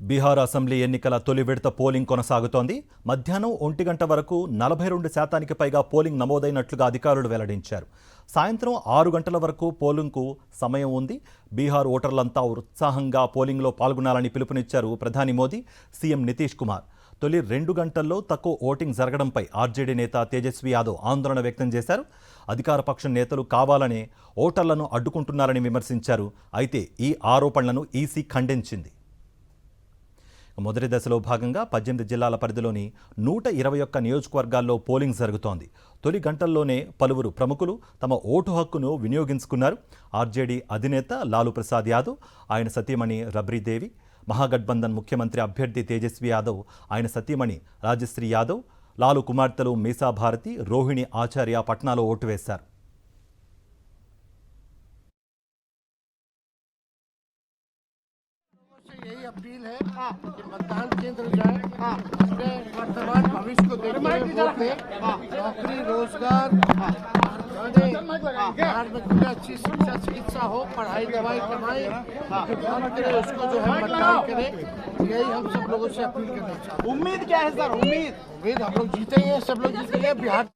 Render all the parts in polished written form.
Bihar assembly ఎన్నికల తొలి విడత పోలింగ్ కొనసాగుతోంది. మధ్యాహ్నం 1 గంట వరకు 42% పైగా పోలింగ్ నమోదైనట్లుగా అధికారులు వెల్లడించారు. సాయంత్రం 6 గంటల వరకు పోలింగ్కు సమయం ఉంది. బీహార్ ఓటర్లంతా ఉత్సాహంగా పోలింగ్లో పాల్గొనాలని పిలుపునిచ్చారు ప్రధాని మోదీ, సీఎం నితీష్ కుమార్. తొలి 2 గంటల్లో తక్కువ ఓటింగ్ జరగడంపై ఆర్జేడీ నేత తేజస్వి యాదవ్ ఆందోళన వ్యక్తం చేశారు. అధికార పక్షం నేతలు కావాలనే ఓటర్లను అడ్డుకుంటున్నారని విమర్శించారు. అయితే ఈ ఆరోపణలను ఈసీ ఖండించింది. మొదటి దశలో భాగంగా 18 జిల్లాల పరిధిలోని 121 నియోజకవర్గాల్లో పోలింగ్ జరుగుతోంది. తొలి గంటల్లోనే పలువురు ప్రముఖులు తమ ఓటు హక్కును వినియోగించుకున్నారు. ఆర్జేడీ అధినేత లాలూ ప్రసాద్ యాదవ్, ఆయన సతీమణి రబ్రీదేవి, మహాగఠబంధన్ ముఖ్యమంత్రి అభ్యర్థి తేజస్వి యాదవ్, ఆయన సతీమణి రాజశ్రీ యాదవ్, లాలూ కుమార్తెలు మీసా భారతి, రోహిణి ఆచార్య పట్నాలో ఓటు వేశారు. यही अपील है कि मतदान केंद्र जाए, अपने वर्तमान भविष्य को देखते हुए वोट दें। नौकरी रोजगार बिहार में पूरी अच्छी शिक्षा चिकित्सा हो, पढ़ाई दवाई कमाई वोट करे, उसको जो है मतदान करे। यही हम सब लोगों से अपील करना चाहते हैं। उम्मीद क्या है सर? उम्मीद हम लोग जीतेंगे, सब लोग जीतेंगे। बिहार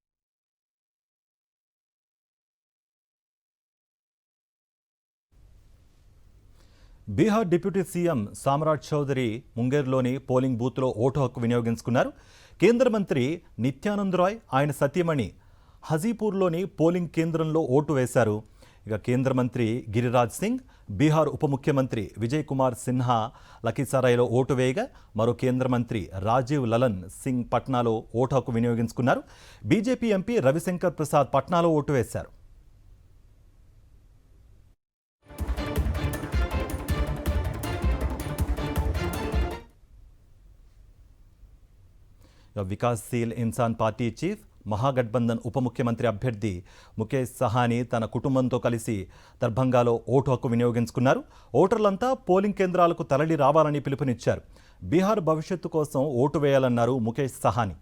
బీహార్ డిప్యూటీ సీఎం సామ్రాట్ చౌదరి ముంగేర్లోని పోలింగ్ బూత్లో ఓటు హక్కు వినియోగించుకున్నారు. కేంద్ర మంత్రి నిత్యానంద్ రాయ్, ఆయన సతీమణి హజీపూర్లోని పోలింగ్ కేంద్రంలో ఓటు వేశారు. ఇక కేంద్ర మంత్రి గిరిరాజ్ సింగ్, బీహార్ ఉప ముఖ్యమంత్రి విజయ్ కుమార్ సిన్హా లఖీసరాయ్లో ఓటు వేయగా, మరో కేంద్ర మంత్రి రాజీవ్ లలన్ సింగ్ పట్నాలో ఓటు హక్కు వినియోగించుకున్నారు. బీజేపీ ఎంపీ రవిశంకర్ ప్రసాద్ పట్నాలో ఓటు వేశారు. వికాస్శీల్ ఇన్సాన్ పార్టీ చీఫ్, మహాగఠబంధన్ ఉప ముఖ్యమంత్రి అభ్యర్థి ముఖేష్ సహానీ తన కుటుంబంతో కలిసి దర్భంగాలో ఓటు హక్కు వినియోగించుకున్నారు. ఓటర్లంతా పోలింగ్ కేంద్రాలకు తరలి రావాలని పిలుపునిచ్చారు. బీహార్ భవిష్యత్తు కోసం ఓటు వేయాలన్నారు ముఖేష్ సహానీ.